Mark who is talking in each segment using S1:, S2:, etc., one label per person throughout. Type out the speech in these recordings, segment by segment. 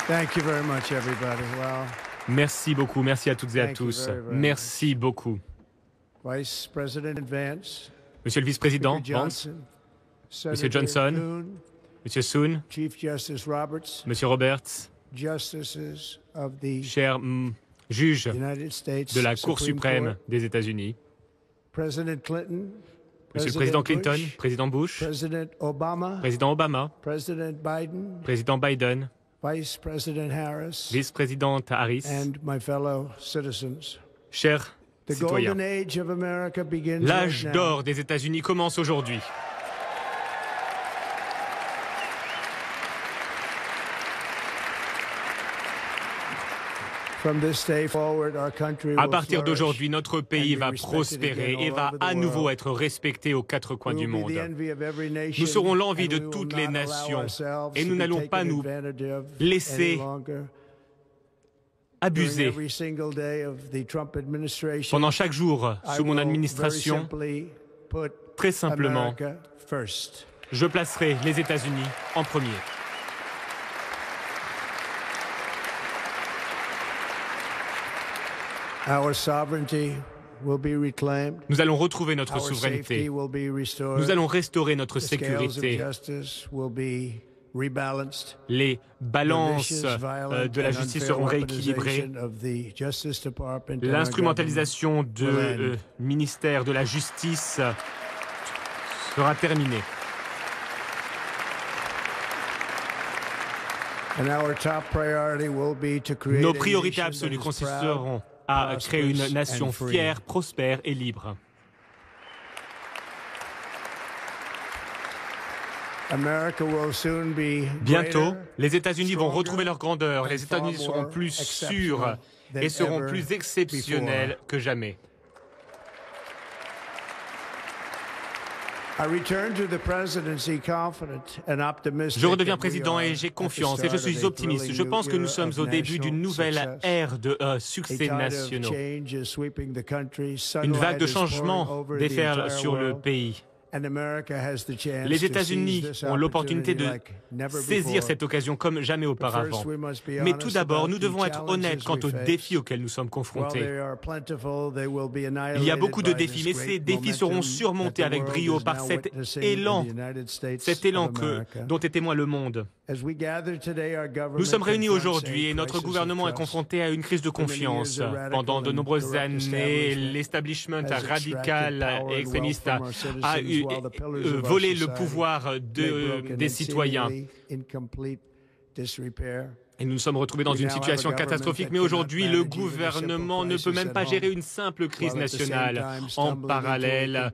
S1: Thank you very much, everybody. Well,
S2: Merci beaucoup, merci à toutes et à tous. Merci beaucoup.
S1: Vice President Vance,
S2: Monsieur le vice-président Vance, Monsieur Johnson,
S1: Kuhn,
S2: Monsieur Soon,
S1: Chief Justice Roberts,
S2: Monsieur Roberts,
S1: Justices of the
S2: chers juges
S1: United States
S2: de la Cour
S1: Supreme
S2: suprême
S1: Court,
S2: des États-Unis,
S1: President Clinton,
S2: Monsieur le président Clinton,
S1: Bush,
S2: président Bush,
S1: President Obama,
S2: président Obama,
S1: President Biden,
S2: président Biden,
S1: Vice President Harris,
S2: vice-présidente Harris,
S1: and my fellow citizens.
S2: chers
S1: The
S2: citoyens.
S1: golden age of America begins
S2: L'âge
S1: right now.
S2: d'or des États-Unis commence aujourd'hui.
S1: From this day forward, our country
S2: À
S1: will
S2: partir
S1: flourish.
S2: d'aujourd'hui, notre pays
S1: and be
S2: va
S1: respected
S2: prospérer
S1: again
S2: et
S1: all
S2: va
S1: over the
S2: à nouveau
S1: world.
S2: être respecté aux quatre coins
S1: We
S2: du
S1: will be
S2: monde.
S1: the envy of every nation,
S2: Nous serons l'envie
S1: and
S2: de
S1: we will
S2: toutes
S1: not
S2: les
S1: allow
S2: nations
S1: ourselves
S2: et
S1: to
S2: nous
S1: be
S2: n'allons
S1: taken
S2: pas nous
S1: advantage of
S2: laisser
S1: any longer. During
S2: abuser.
S1: every single day of the Trump administration,
S2: Pendant chaque jour
S1: I
S2: sous mon
S1: will
S2: administration,
S1: very simply put
S2: très simplement,
S1: America first.
S2: je placerai les États-Unis en premier.
S1: Our sovereignty will be reclaimed.
S2: Nous allons retrouver notre
S1: Our safety
S2: souveraineté.
S1: will be restored.
S2: Nous allons restaurer notre
S1: The scales of
S2: sécurité.
S1: justice will be rebalanced.
S2: Les balances de la justice seront rééquilibrées. L'instrumentalisation du ministère de la Justice sera terminée. Nos priorités absolues consisteront à créer une nation fière, prospère et libre. Bientôt, les États-Unis vont retrouver leur grandeur. Les États-Unis seront plus sûrs et seront plus exceptionnels que jamais. Je redeviens président et j'ai confiance et je suis optimiste. Je pense que nous sommes au début d'une nouvelle ère de succès nationaux. Une vague de changement déferle sur le pays. Les États-Unis ont l'opportunité de saisir cette occasion comme jamais auparavant. Mais tout d'abord, nous devons être honnêtes quant aux défis auxquels nous sommes confrontés. Il y a beaucoup de défis, mais ces défis seront surmontés avec brio par cet élan dont est témoin le monde. Nous sommes réunis aujourd'hui et notre gouvernement est confronté à une crise de confiance. Pendant de nombreuses années, l'establishment radical et extrémiste a volé le pouvoir des citoyens. Et nous nous sommes retrouvés dans une situation catastrophique, mais aujourd'hui, le gouvernement ne peut même pas gérer une simple crise nationale. En parallèle,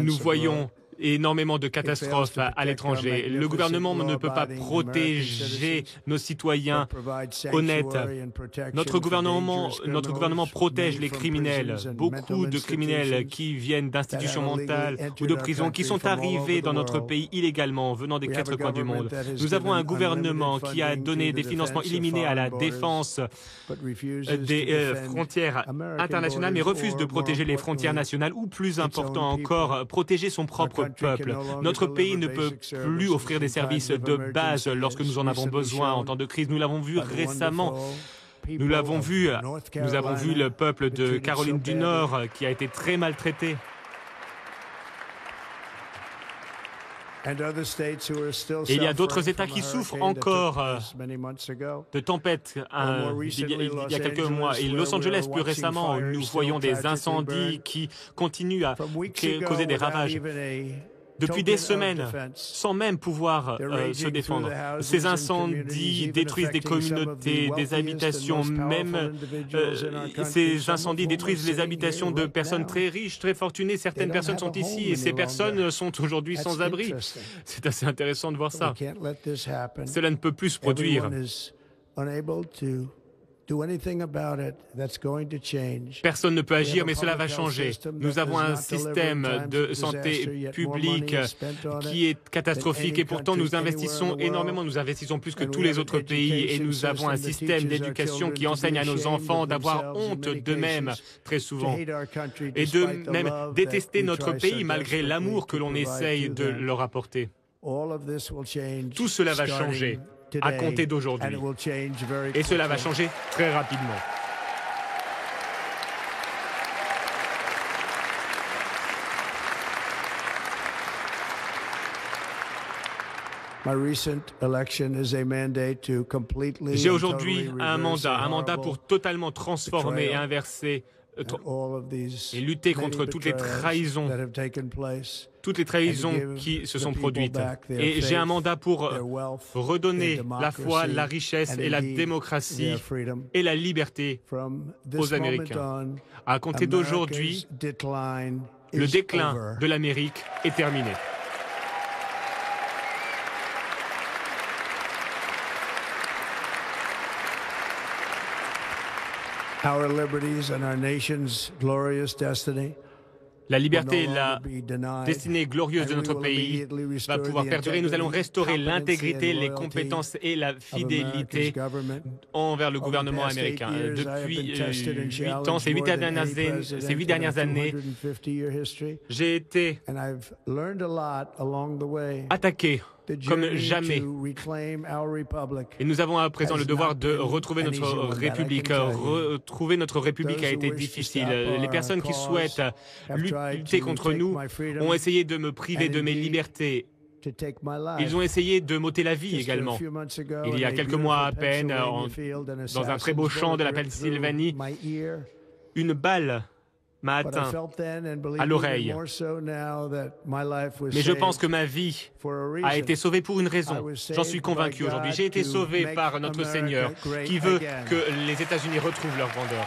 S2: nous voyons énormément de catastrophes à l'étranger. Le gouvernement ne peut pas protéger nos citoyens honnêtes. Notre gouvernement protège les criminels. Beaucoup de criminels qui viennent d'institutions mentales ou de prisons, qui sont arrivés dans notre pays illégalement, venant des quatre coins du monde. Nous avons un gouvernement qui a donné des financements illimités à la défense des frontières internationales, mais refuse de protéger les frontières nationales ou, plus important encore, protéger son propre peuple. Notre pays ne peut plus offrir des services de base lorsque nous en avons besoin en temps de crise. Nous l'avons vu récemment. Nous avons vu le peuple de Caroline du Nord qui a été très maltraité. Et il y a d'autres États qui souffrent encore de tempêtes il y a quelques mois. Et Los Angeles, plus récemment, nous voyons des incendies qui continuent à causer des ravages. Depuis des semaines, sans même pouvoir se défendre. Ces incendies détruisent des communautés, des habitations, même ces incendies détruisent les habitations de personnes très riches, très fortunées. Certaines personnes sont ici et ces personnes sont aujourd'hui sans abri. C'est assez intéressant de voir ça. Cela ne peut plus se produire. Personne ne peut agir, mais cela va changer. Nous avons un système de santé publique qui est catastrophique et pourtant nous investissons énormément. Nous investissons plus que tous les autres pays et nous avons un système d'éducation qui enseigne à nos enfants d'avoir honte d'eux-mêmes très souvent et de même détester notre pays malgré l'amour que l'on essaye de leur apporter. Tout cela va changer à compter d'aujourd'hui. Et cela va changer très rapidement. J'ai aujourd'hui un mandat pour totalement transformer et inverser et lutter contre toutes les trahisons qui se sont produites. Et j'ai un mandat pour redonner la foi, la richesse et la démocratie et la liberté aux Américains. À compter d'aujourd'hui, le déclin de l'Amérique est terminé. La liberté et la destinée glorieuse de notre pays va pouvoir perdurer. Nous allons restaurer l'intégrité, les compétences et la fidélité envers le gouvernement américain. Depuis 8 ans, ces 8 dernières années, j'ai été attaqué comme jamais. Et nous avons à présent le devoir de retrouver notre République. Retrouver notre République a été difficile. Les personnes qui souhaitent lutter contre nous ont essayé de me priver de mes libertés. Ils ont essayé de m'ôter la vie également. Il y a quelques mois à peine, dans un très beau champ de la Pennsylvanie, une balle m'a atteint à l'oreille. Mais je pense que ma vie a été sauvée pour une raison. J'en suis convaincu aujourd'hui. J'ai été sauvé par notre Seigneur qui veut que les États-Unis retrouvent leur grandeur.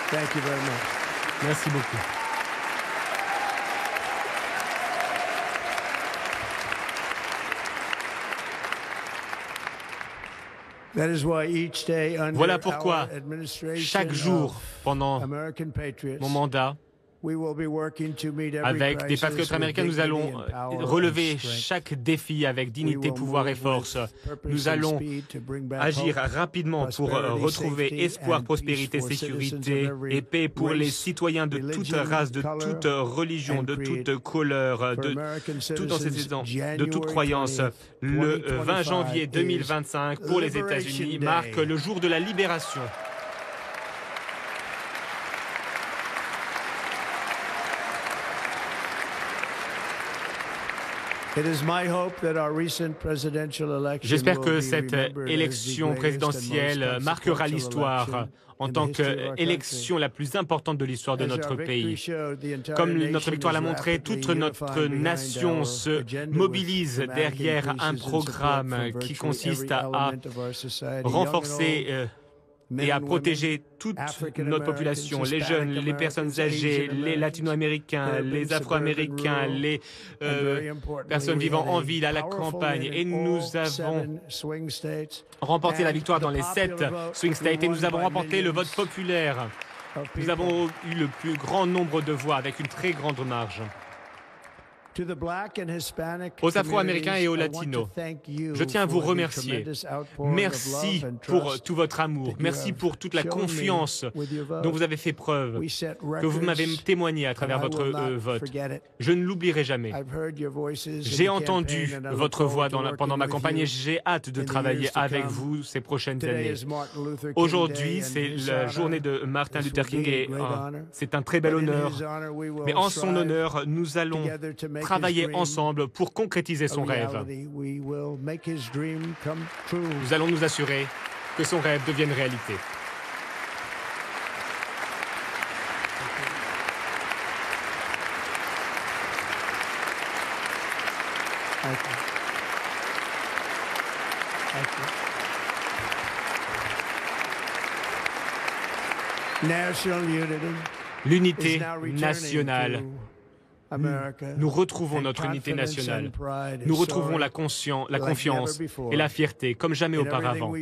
S1: Thank you very much.
S2: Merci beaucoup. Voilà pourquoi chaque jour pendant mon mandat, avec des patriotes américains, nous allons relever chaque défi avec dignité, pouvoir et force. Nous allons agir rapidement pour retrouver espoir, prospérité, sécurité et paix pour les citoyens de toute race, de toute religion, de toute couleur, de tout antécédent, de toute croyance. Le 20 janvier 2025 pour les États-Unis marque le jour de la libération. J'espère que cette élection présidentielle marquera l'histoire en tant qu'élection la plus importante de l'histoire de notre pays. Comme notre victoire l'a montré, toute notre nation se mobilise derrière un programme qui consiste à renforcer et à protéger toute notre population, les jeunes, les personnes âgées, les latino-américains, les afro-américains, les personnes vivant en ville, à la campagne. Et nous avons remporté la victoire dans les 7 swing states et nous avons remporté le vote populaire. Nous avons eu le plus grand nombre de voix avec une très grande marge. Aux Afro-Américains et aux Latinos, je tiens à vous remercier. Merci pour tout votre amour. Merci pour toute la confiance dont vous avez fait preuve, que vous m'avez témoigné à travers votre vote. Je ne l'oublierai jamais. J'ai entendu votre voix pendant ma campagne et j'ai hâte de travailler avec vous ces prochaines années. Aujourd'hui, c'est la journée de Martin Luther King et c'est un très bel honneur. Mais en son honneur, nous allons travailler ensemble pour concrétiser son rêve. Nous allons nous assurer que son rêve devienne réalité. L'unité nationale nous retrouvons notre unité nationale. Nous retrouvons la confiance et la fierté comme jamais auparavant.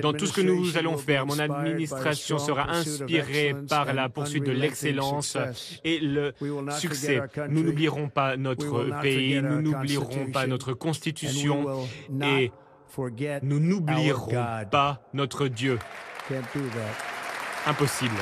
S2: Dans tout ce que nous allons faire, mon administration sera inspirée par la poursuite de l'excellence et le succès. Nous n'oublierons pas notre pays, nous n'oublierons pas notre Constitution et nous n'oublierons pas notre Dieu. Impossible.